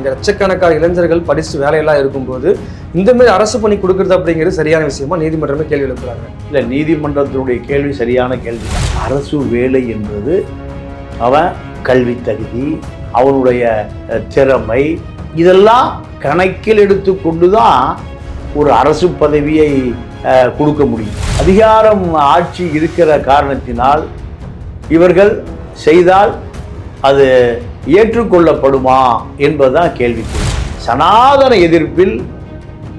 இங்கே லட்சக்கணக்கான இளைஞர்கள் படித்து வேலையெல்லாம் இருக்கும்போது இந்தமாரி அரசு பணி கொடுக்குறது அப்படிங்கிறது சரியான விஷயமா நீதிமன்றமே கேள்வி எழுப்புறாங்க. இல்லை, நீதிமன்றத்தினுடைய கேள்வி சரியான கேள்வி. அரசு வேலை என்பது அவன் கல்வி தகுதி, அவனுடைய திறமை, இதெல்லாம் கணக்கில் எடுத்துக்கொண்டு தான் ஒரு அரசு பதவியை கொடுக்க முடியும். அதிகாரம் ஆட்சி இருக்கிற காரணத்தினால் இவர்கள் செய்தால் அது ஏற்றுக்கொள்ளப்படுமா என்பதுதான் கேள்வி. சனாதன எதிர்ப்பில்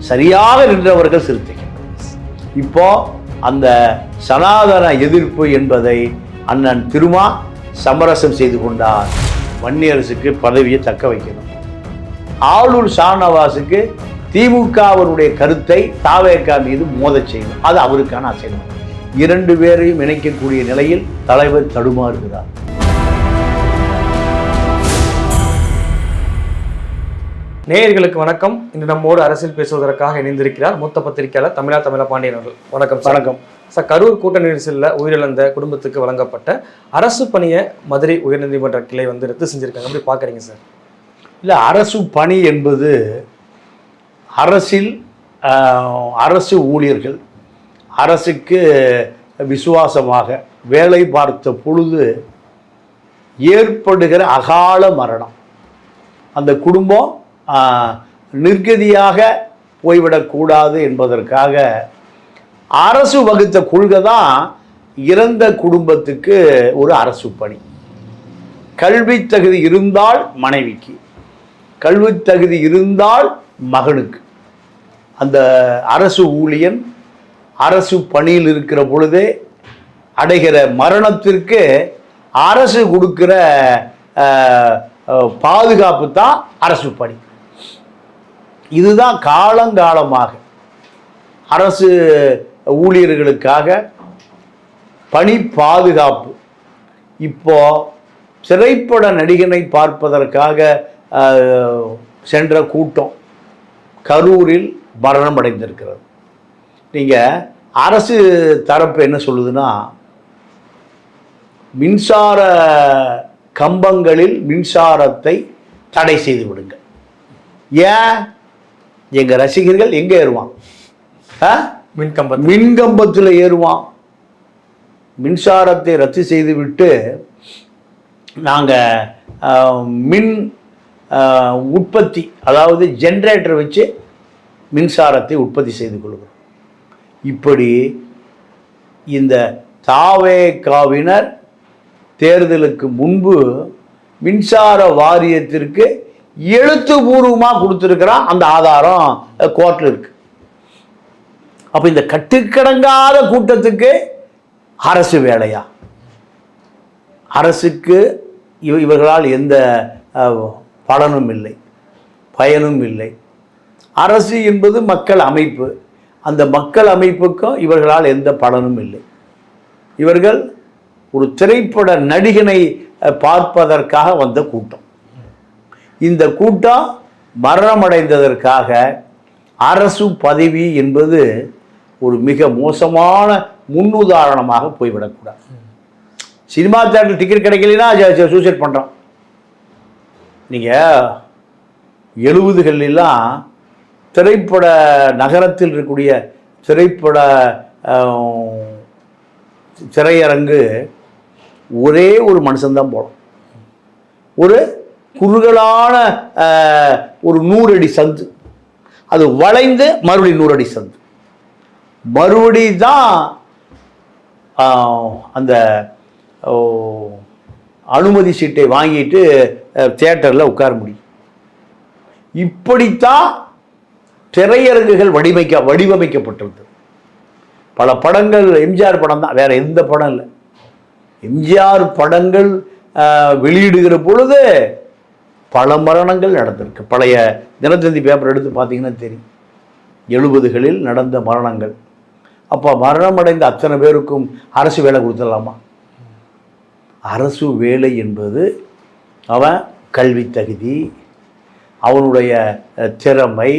சரியாக நின்றவர்கள் சிறுத்தைகள். இப்போ அந்த சனாதன எதிர்ப்பு என்பதை அண்ணன் திருமா சமரசம் செய்து கொண்டார். வன்னியரசுக்கு பதவியை தக்க வைக்கணும், ஆளூர் ஷானவாஸுக்கு திமுகவனுடைய கருத்தை தாவேகா மீது மோதச் செய்யணும், அது அவருக்கான அசைன்மெண்ட். இரண்டு பேரையும் இணைக்கக்கூடிய நிலையில் தலைவர் தடுமாறுகிறார். நேயர்களுக்கு வணக்கம். இன்று நம்மோடு அரசியல் பேசுவதற்காக இணைந்திருக்கிறார் மூத்த பத்திரிகையாளர் தமிழா பாண்டியன் அவர்கள். வணக்கம். வணக்கம் சார். கரூர் கூட்ட நெரிசலில் உயிரிழந்த குடும்பத்துக்கு வழங்கப்பட்ட அரசு பணியை மதுரை உயர்நீதிமன்ற கிளை ரத்து செஞ்சிருக்காங்க. எப்படி பார்க்குறீங்க சார்? இல்லை, அரசு பணி என்பது அரசு ஊழியர்கள் அரசுக்கு விசுவாசமாக வேலை பார்த்த பொழுது ஏற்படுகிற அகால மரணம், அந்த குடும்பம் நிர்கதியாக போய்விடக்கூடாது என்பதற்காக அரசு வகுத்த கொள்கை தான் இறந்த குடும்பத்துக்கு ஒரு அரசு பணி. கல்வி தகுதி இருந்தால் மனைவிக்கு, கல்வி தகுதி இருந்தால் மகனுக்கு. அந்த அரசு ஊழியன் அரசு பணியில் இருக்கிற பொழுதே அடைகிற மரணத்திற்கு அரசு கொடுக்கிற பாதுகாப்பு தான் அரசு பணி. இதுதான் காலங்காலமாக அரசு ஊழியர்களுக்காக பணி பாதுகாப்பு. இப்போ திரைப்பட நடிகனை பார்ப்பதற்காக சென்ற கூட்டம் கரூரில் மரணம் அடைந்திருக்கிறது. நீங்கள் அரசு தரப்பு என்ன சொல்லுதுன்னா, மின்சார கம்பங்களில் மின்சாரத்தை தடை செய்து விடுங்க. ஏன்? எங்கள் ரசிகர்கள் எங்கே ஏறுவான்? மின்கம்பத்தில் ஏறுவான். மின்சாரத்தை ரத்து செய்து விட்டு நாங்கள் மின் உற்பத்தி, அதாவது ஜென்ரேட்டர் வச்சு மின்சாரத்தை உற்பத்தி செய்து கொள்கிறோம். இப்படி இந்த தாவேகாவினர் தேர்தலுக்கு முன்பு மின்சார வாரியத்திற்கு எழுத்துப்பூர்வமாக கொடுத்துருக்கிறான். அந்த ஆதாரம் கோர்ட்டில் இருக்கு. அப்போ இந்த கட்டுக்கடங்காத கூட்டத்துக்கு அரசு வேலையா? அரசுக்கு இவர்களால் எந்த பலனும் இல்லை, பயனும் இல்லை. அரசு என்பது மக்கள் அமைப்பு, அந்த மக்கள் அமைப்புக்கும் இவர்களால் எந்த பலனும் இல்லை. இவர்கள் ஒரு திரைப்பட நடிகனை பார்ப்பதற்காக வந்த கூட்டம். இந்த கூட்டம் மரணமடைந்ததற்காக அரசு பதவி என்பது ஒரு மிக மோசமான முன்னுதாரணமாக போய்விடக்கூடாது. சினிமா தியேட்டர் டிக்கெட் கிடைக்கலன்னா சூசைட் பண்ணுறோம். நீங்கள் 70களெல்லாம் திரைப்பட நகரத்தில் இருக்கக்கூடிய திரைப்பட திரையரங்கு ஒரே ஒரு மனுஷன்தான் போடும். ஒரு குறுகலான ஒரு 100 அடி சந்து, அது வளைந்து மறுபடி 100 அடி சந்து, மறுபடி தான் அந்த அனுமதி சீட்டை வாங்கிட்டு தியேட்டரில் உட்கார முடியும். இப்படித்தான் திரையரங்குகள் வடிவமைக்கப்பட்டிருந்தது. பல படங்கள் எம்ஜிஆர் படம் தான், வேற எந்த படம் இல்லை. எம்ஜிஆர் படங்கள் வெளியிடுகிற பொழுது பல மரணங்கள் நடந்திருக்கு. பழைய தினத்தந்தி பேப்பர் எடுத்து பார்த்தீங்கன்னா தெரியும், 70களில் நடந்த மரணங்கள். அப்போ மரணமடைந்த அத்தனை பேருக்கும் அரசு வேலை கொடுத்துடலாமா? அரசு வேலை என்பது அவன் கல்வி தகுதி, அவனுடைய திறமை,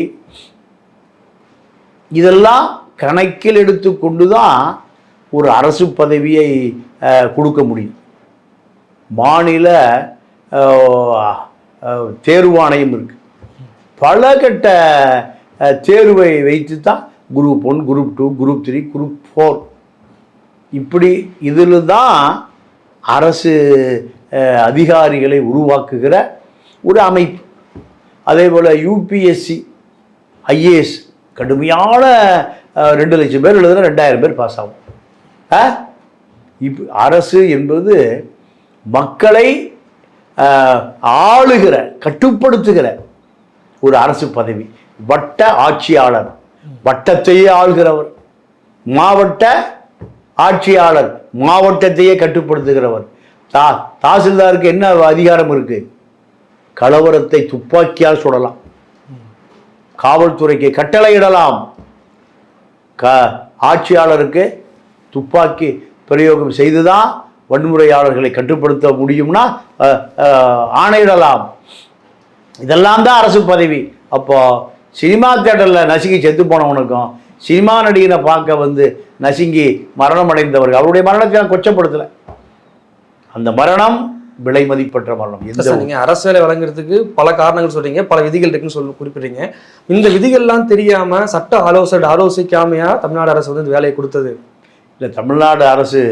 இதெல்லாம் கணக்கில் எடுத்துக்கொண்டு தான் ஒரு அரசு பதவியை கொடுக்க முடியும். மாநில தேர்வாணையம் இருக்குது. பல கட்ட தேர்வை வைத்து தான் குரூப் 1, குரூப் 2, குரூப் 3, குரூப் 4 இப்படி இதில் தான் அரசு அதிகாரிகளை உருவாக்குகிற ஒரு அமைப்பு. அதே போல் யூபிஎஸ்சி, ஐஏஎஸ் கடுமையான 2 லட்சம் பேர் எழுதுனா 2000 பேர் பாஸ் ஆகும். அரசு என்பது மக்களை ஆளுகிற, கட்டுப்படுத்துகிற ஒரு அரசு பதவி. வட்ட ஆட்சியாளர், வட்டத்தையே ஆளுகிறவர். மாவட்ட ஆட்சியாளர், மாவட்டத்தையே கட்டுப்படுத்துகிறவர். தாசில்தாருக்கு என்ன அதிகாரம் இருக்கு? கலவரத்தை துப்பாக்கியால் சுடலாம், காவல்துறைக்கு கட்டளையிடலாம். ஆட்சியாளருக்கு துப்பாக்கி பிரயோகம் செய்துதான் வன்முறையாளர்களை கட்டுப்படுத்த முடியும்னா ஆணையிடலாம். இதெல்லாம் தான் அரசு பதவி. அப்போ சினிமா தியேட்டரில் நசுங்கி செத்து போனவனுக்கும் சினிமா நடிகனை பார்க்க நசுங்கி மரணம் அடைந்தவர்கள், அவருடைய மரணத்தை நான் கொச்சப்படுத்தலை. அந்த மரணம் விலை மதிப்பற்ற மரணம். நீங்கள் அரசு வேலை வழங்குறதுக்கு பல காரணங்கள் சொல்றீங்க, பல விதிகள் இருக்குன்னு குறிப்பிடுறீங்க. இந்த விதிகள்லாம் தெரியாம சட்ட ஆலோசிக்காமையா தமிழ்நாடு அரசு இந்த வேலையை கொடுத்தது? இல்லை, தமிழ்நாடு அரசு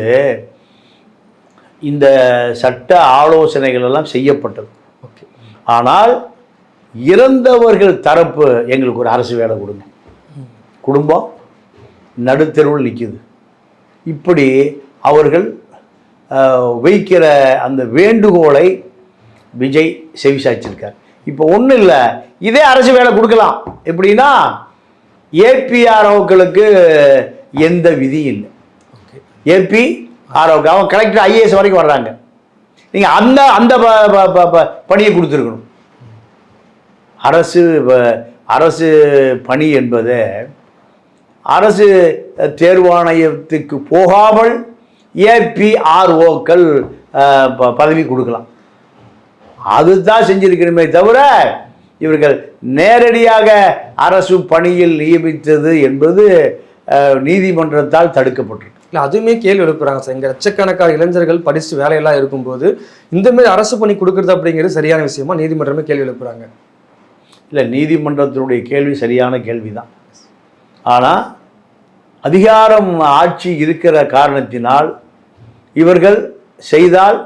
இந்த சட்ட ஆலோசனைகள் எல்லாம் செய்யப்பட்டது. ஆனால் இறந்தவர்கள் தரப்பு எங்களுக்கு ஒரு அரசு வேலை கொடுங்க, குடும்பம் நடுத்தெருவில் நிற்குது, இப்படி அவர்கள் வைக்கிற அந்த வேண்டுகோளை விஜய் செவிசாய்ச்சிருக்கார். இப்போ ஒன்றும் இல்லை, இதே அரசு வேலை கொடுக்கலாம். எப்படின்னா ஏபிஆர்ஓக்களுக்கு எந்த விதியும் இல்லை. ஏபிஆர்ஓக்கு அவன் கலெக்டர், ஐஏஎஸ் வரைக்கும் வர்றாங்க. நீங்கள் அந்த அந்த பணியை கொடுத்துருக்கணும். அரசு பணி என்பது அரசு தேர்வாணையத்துக்கு போகாமல் ஏபிஆர்ஓக்கள் பதவி கொடுக்கலாம். அதுதான் செஞ்சிருக்கணுமே தவிர இவர்கள் நேரடியாக அரசு பணியில் நியமித்தது என்பது நீதிமன்றத்தால் தடுக்கப்பட்டிருக்கு. இல்லை, அதுவுமே கேள்வி எழுப்புறாங்க சார். இங்கே லட்சக்கணக்கான இளைஞர்கள் படித்து வேலையெல்லாம் இருக்கும்போது இந்தமாரி அரசு பணி கொடுக்குறது அப்படிங்கிறது சரியான விஷயமா நீதிமன்றமே கேள்வி எழுப்புறாங்க. இல்லை, நீதிமன்றத்தினுடைய கேள்வி சரியான கேள்வி தான். ஆனால் அதிகாரம் ஆட்சி இருக்கிற காரணத்தினால் இவர்கள் செய்தால்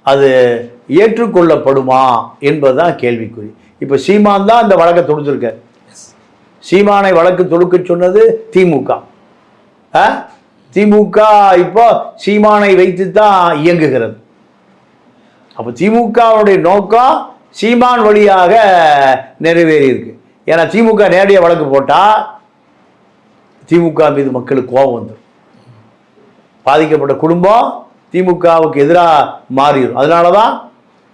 அது ஏற்றுக்கொள்ளப்படுமா என்பதுதான் கேள்விக்குறி. இப்போ சீமான் தான் அந்த வழக்கை தொடுத்திருக்க. சீமானை வழக்கு தொடுக்க சொன்னது திமுக. திமுக இப்போ சீமானை வைத்து தான் இயங்குகிறது. அப்போ திமுகவுடைய நோக்கம் சீமான் வழியாக நிறைவேறி இருக்கு. ஏன்னா திமுக நேரடியாக வழக்கு போட்டால் திமுக மீது மக்களுக்கு கோபம் வந்துடும். பாதிக்கப்பட்ட குடும்பம் திமுகவுக்கு எதிராக மாறிடும். அதனால தான்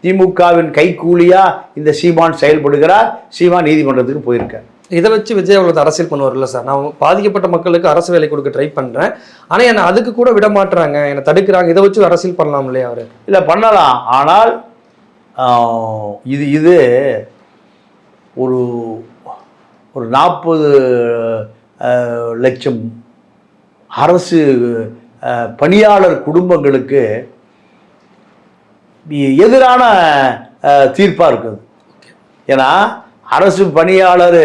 திமுகவின் கைக்கூலியாக இந்த சீமான் செயல்படுகிறார். சீமான் நீதிமன்றத்துக்கு போயிருக்கார். இதை வச்சு விஜய் அவர்கள் அரசியல் பண்ணுவார் இல்லை சார்? நான் பாதிக்கப்பட்ட மக்களுக்கு அரசு வேலை கொடுக்க ட்ரை பண்ணுறேன், ஆனால் என்னை அதுக்கு கூட விட மாட்டுறாங்க, என்னை தடுக்கிறாங்க, இதை வச்சு அரசியல் பண்ணலாம் இல்லையா அவர்? இல்லை, பண்ணலாம். ஆனால் இது ஒரு 40 லட்சம் அரசு பணியாளர் குடும்பங்களுக்கு எதிரான தீர்ப்பாக இருக்குது. ஏன்னா அரசு பணியாளர்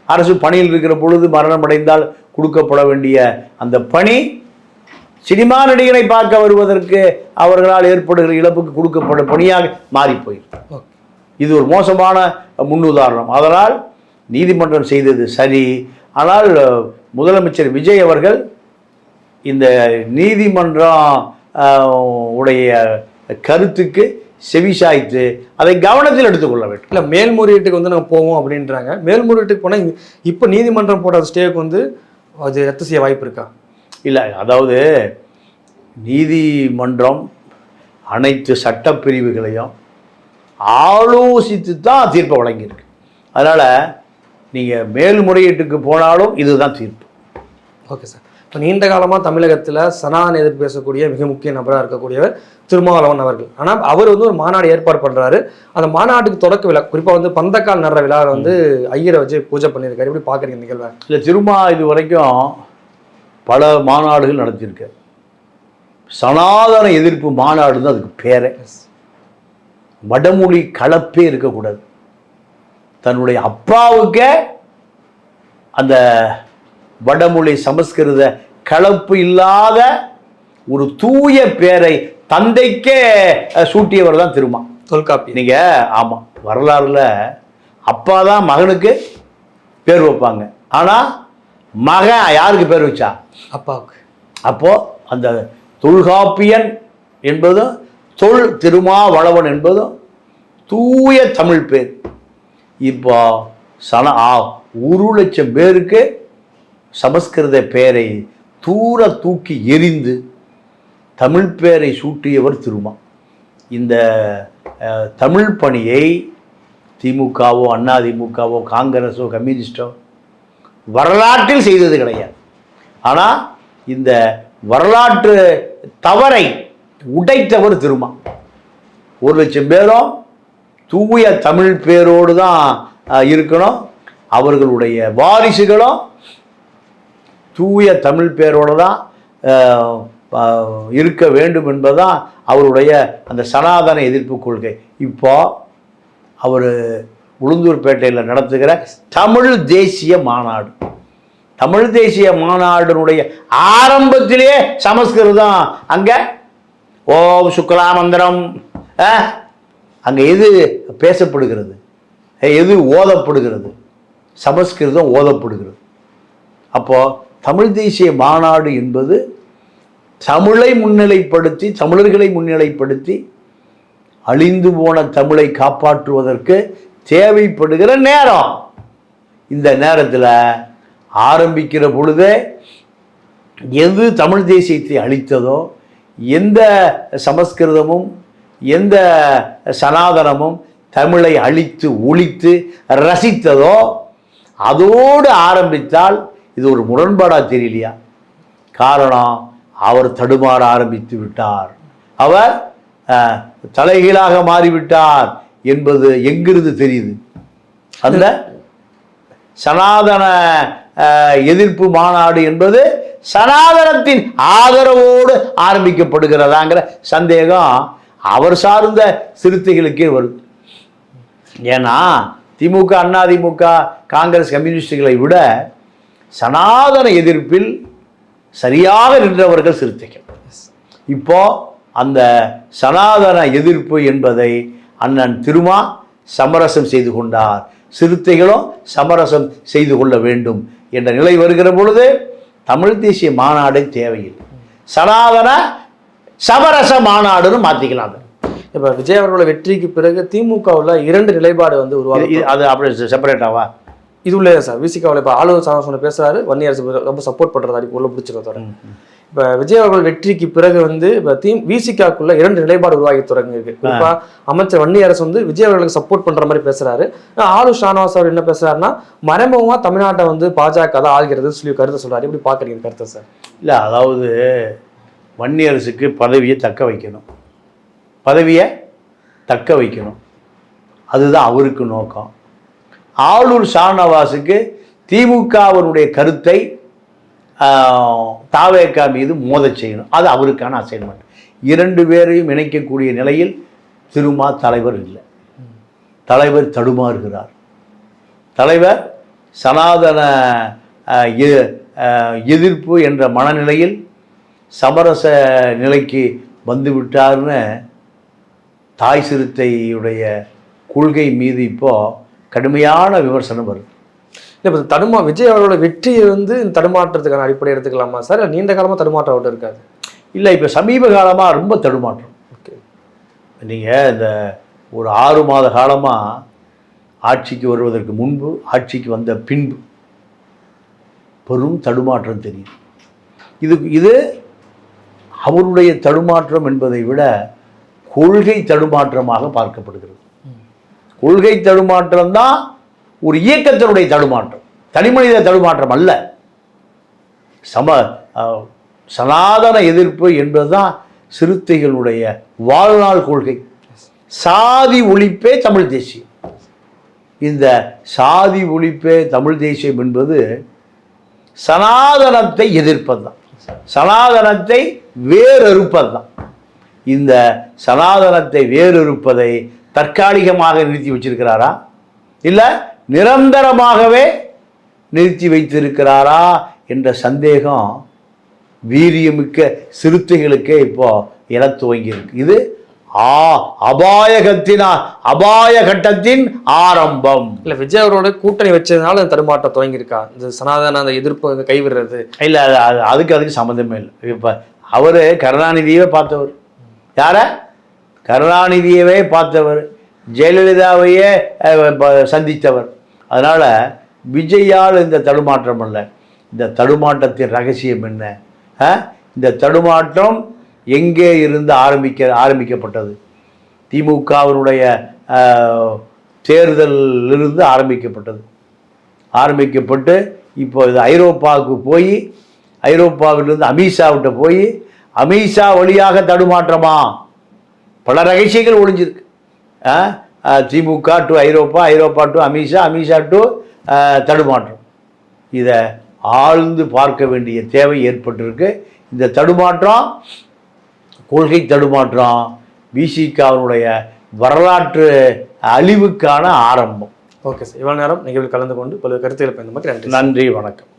அரசு பணியில் இருக்கிற பொழுது மரணம் அடைந்தால் கொடுக்கப்பட வேண்டிய அந்த பணி சினிமா நடிகனை பார்க்க வருவதற்கு அவர்களால் ஏற்படுகிற இழப்புக்கு கொடுக்கப்படும் பணியாக மாறி போயிருக்கு. இது ஒரு மோசமான முன்னுதாரணம். அதனால் நீதிமன்றம் செய்தது சரி. ஆனால் முதலமைச்சர் விஜய் அவர்கள் இந்த நீதிமன்றம் உடைய கருத்துக்கு செவிசாய்த்து அதை கவனத்தில் எடுத்துக்கொள்ள வேண்டும். இல்லை, மேல்முறையீட்டுக்கு நம்ம போவோம் அப்படின்றாங்க. மேல்முறையீட்டுக்கு போனால் இப்போ நீதிமன்றம் போட்ட ஸ்டேக்கு அது ரத்து செய்ய வாய்ப்பு இருக்கா? இல்லை, அதாவது நீதிமன்றம் அனைத்து சட்டப்பிரிவுகளையும் ஆலோசித்து தான் தீர்ப்பை வழங்கியிருக்கு. அதனால் நீங்கள் மேல்முறையீட்டுக்கு போனாலும் இதுதான் தீர்ப்பு. Okay sir. இப்போ நீண்ட காலமாக தமிழகத்தில் சனாதன எதிர்ப்பு பேசக்கூடிய மிக முக்கிய நபராக இருக்கக்கூடியவர் திருமாவளவன் அவர்கள். ஆனால் அவர் ஒரு மாநாடு ஏற்பாடு பண்ணுறாரு. அந்த மாநாட்டுக்கு தொடக்க விழா, குறிப்பாக பந்தக்கால் நடுற விழாவில் ஐயரை வச்சு பூஜை பண்ணியிருக்காரு. எப்படி பார்க்குறீங்க நிகழ்வை? இல்லை, இது வரைக்கும் பல மாநாடுகள் நடத்தியிருக்காரு. சனாதன எதிர்ப்பு மாநாடு தான் அதுக்கு பேரே. வடமொழி கலப்பே இருக்கக்கூடாது. தன்னுடைய அப்பாவுக்கே அந்த வடமொழி சமஸ்கிருத கலப்பு இல்லாத ஒரு தூய பேரை தந்தைக்கே சூட்டியவர் தான் திருமா. தொல்காப்பியம். நீங்க ஆமா, வரலாறுல அப்பா தான் மகனுக்கு பேர் வைப்பாங்க, ஆனா மகன் யாருக்கு பேர் வச்சா? அப்பாவுக்கு. அப்போ அந்த தொல்காப்பியன் என்பதும் திருமாவளவன் என்பதும் தூய தமிழ் பேர். இப்போ 1,00,000 பேருக்கு சமஸ்கிருத பெயரை தூர தூக்கி எறிந்து தமிழ் பெயரை சூட்டியவர் திருமா. இந்த தமிழ் பணியை திமுகவோ அதிமுகவோ காங்கிரஸோ கம்யூனிஸ்டோ வரலாற்றில் செய்தது கிடையாது. ஆனால் இந்த வரலாற்று தவறை உடைத்தவர் திருமா. 1,00,000 பேரும் தூய தமிழ் பேரோடு தான் இருக்கணும், அவர்களுடைய வாரிசுகளும் தூய தமிழ் பேரோடு தான் இருக்க வேண்டும் என்பதுதான் அவருடைய அந்த சனாதன எதிர்ப்பு கொள்கை. இப்போ அவர் உளுந்தூர்பேட்டையில் நடத்துகிற தமிழ் தேசிய மாநாடு, தமிழ் தேசிய மாநாடுனுடைய ஆரம்பத்திலேயே சமஸ்கிருதம். அங்கே ஓம் சுக்லாமந்திரம், அங்கே எது பேசப்படுகிறது, எது ஓதப்படுகிறது? சமஸ்கிருதம் ஓதப்படுகிறது. அப்போ தமிழ் தேசிய மாநாடு என்பது தமிழை முன்னிலைப்படுத்தி, தமிழர்களை முன்னிலைப்படுத்தி அழிந்து போன தமிழை காப்பாற்றுவதற்கு தேவைப்படுகிற நேரம். இந்த நேரத்தில் ஆரம்பிக்கிற பொழுதே எது தமிழ் தேசியத்தை அழித்ததோ, எந்த சமஸ்கிருதமும் எந்த சனாதனமும் தமிழை அழித்து ஒழித்து ரசித்ததோ அதோடு ஆரம்பித்தால் இது ஒரு முரண்பாடாக தெரியலையா? காரணம், அவர் தடுமாற ஆரம்பித்து விட்டார், அவர் தலைகீழாக மாறிவிட்டார் என்பது எங்கிருந்து தெரியுது? அந்த சனாதன எதிர்ப்பு மாநாடு என்பது சனாதனத்தின் ஆதரவோடு ஆரம்பிக்கப்படுகிறதாங்கிற சந்தேகம் அவர் சார்ந்த சிறுத்தைகளுக்கே வருது. ஏன்னா திமுக அதிமுக காங்கிரஸ் கம்யூனிஸ்டுகளை விட சனாதன எதிர்ப்பில் சரியாக நின்றவர்கள் சிறுத்தைகள். இப்போ அந்த சனாதன எதிர்ப்பு என்பதை அண்ணன் திருமா சமரசம் செய்து கொண்டார், சிறுத்தைகளும் சமரசம் செய்து கொள்ள வேண்டும் என்ற நிலை வருகிற பொழுது தமிழ் தேசிய மாநாடு தேவையில்லை, சனாதன சமரச மாநாடுன்னு மாற்றிக்கலாம். இப்போ விஜய் அவர்களோட வெற்றிக்கு பிறகு திமுகவில் 2 நிலைப்பாடு வந்து உருவாகுது. அது அப்படி செப்பரேட்டாவா? இது உள்ளே சார் விசிகாவில் இப்போ ஆளுநர் சாசனம் பேசுறாரு, வன்னியரசு ரொம்ப சப்போர்ட் பண்ணுறது அதுக்கு உள்ள பிடிச்சிருக்கதோட. இப்போ விஜய் அவர்கள் வெற்றிக்கு பிறகு வந்து இப்போ விசிகாக்குள்ள 2 நிலைப்பாடு உருவாகி தொடங்கியிருக்கு. குறிப்பாக அமைச்சர் வன்னியரசு வந்து விஜய் அவர்களுக்கு சப்போர்ட் பண்ற மாதிரி பேசுறாரு. ஆளுநர் ஷானவாஸ் அவர் என்ன பேசுறாருன்னா, மறைமுகமாக தமிழ்நாட்டை வந்து பாஜக தான் ஆள்கிறது சொல்லி கருத்தை சொல்றாரு. எப்படி பார்க்குறீங்க கருத்தை சார்? இல்லை, அதாவது வன்னியரசுக்கு பதவியை தக்க வைக்கணும், அதுதான் அவருக்கு நோக்கம். ஆளுநர் ஷானவாஸுக்கு திமுகவினுடைய கருத்தை தாவேகா மீது மோதச் செய்யணும், அது அவருக்கான அசைன்மெண்ட். 2 பேரையும் இணைக்கக்கூடிய நிலையில் திருமா தலைவர் இல்லை, தலைவர் தடுமாறுகிறார். தலைவர் சனாதன எதிர்ப்பு என்ற மனநிலையில் சமரச நிலைக்கு வந்துவிட்டார்னு தாய் சிறுத்தையுடைய கொள்கை மீது இப்போ கடுமையான விமர்சனம் வருது. இப்போ விஜய் அவரோட வெற்றியை வந்து தடுமாற்றத்துக்கான அடிப்படை எடுத்துக்கலாமா சார்? நீண்ட காலமாக தடுமாற்றம் அவர்கிட்ட இருக்காது. இல்லை, இப்போ சமீப காலமாக ரொம்ப தடுமாற்றம். ஓகே, நீங்கள் இந்த ஒரு 6 மாத காலமாக ஆட்சிக்கு வருவதற்கு முன்பு, ஆட்சிக்கு வந்த பின்பு பெரும் தடுமாற்றம் தெரியும். இது அவருடைய தடுமாற்றம் என்பதை விட கொள்கை தடுமாற்றமாக பார்க்கப்படுகிறது. கொள்கை தடுமாற்றம் தான் ஒரு இயக்கத்தினுடைய தடுமாற்றம், தனிமனித தடுமாற்றம் அல்ல. சனாதன எதிர்ப்பு என்பதுதான் சிறுத்தைகளுடைய வாழ்நாள் கொள்கை. சாதி ஒழிப்பே தமிழ் தேசியம். இந்த சாதி ஒழிப்பே தமிழ் தேசியம் என்பது சனாதனத்தை எதிர்ப்பது தான், சனாதனத்தை வேறறுப்பது தான். இந்த சனாதனத்தை வேறறுப்பதை தற்காலிகமாக நிறுத்தி வச்சிருக்கிறாரா? இல்லை நிரந்தரமாகவே நிறுத்தி வைத்திருக்கிறாரா என்ற சந்தேகம் வீரியமிக்க சிறுத்தைகளுக்கே இப்போ எழ துவங்கி இருக்கு. இது அபாய கட்டத்தின் ஆரம்பம். இல்ல விஜய் அவரோட கூட்டணி வச்சதுனால அந்த தடுமாற்றம் துவங்கியிருக்கா? இந்த சனாதன அந்த எதிர்ப்பு கைவிடுறது இல்லை, அதுக்கு சம்மந்தமே இல்லை. இப்போ அவரு கருணாநிதியவே பார்த்தவர். யார? கருணாநிதியவே பார்த்தவர், ஜெயலலிதாவையே சந்தித்தவர். அதனால விஜயால் இந்த தடுமாற்றம் அல்ல. இந்த தடுமாற்றத்தின் ரகசியம் என்ன? இந்த தடுமாற்றம் எங்கே இருந்து ஆரம்பிக்கப்பட்டது? திமுகவினுடைய தேர்தலிலிருந்து ஆரம்பிக்கப்பட்டு இப்போ இது ஐரோப்பாவுக்கு போய், ஐரோப்பாவிலிருந்து அமித்ஷாவிட்ட போய், அமித்ஷா வழியாக தடுமாற்றமா? பல ரகசியங்கள் ஒளிஞ்சிருக்கு. திமுக to Europe, Europe to Amit Shah, Amit Shah to தடுமாற்றம். இதை ஆழ்ந்து பார்க்க வேண்டிய தேவை ஏற்பட்டிருக்கு. இந்த தடுமாற்றம் கொள்கை தடுமாற்றம் விசிகாவினுடைய வரலாற்று அழிவுக்கான ஆரம்பம். ஓகே சார், இவ்வளவு நேரம் நிகழ்வில் கலந்து கொண்டு பல கருத்துக்களை பயந்த மாதிரி நன்றி. நன்றி, வணக்கம்.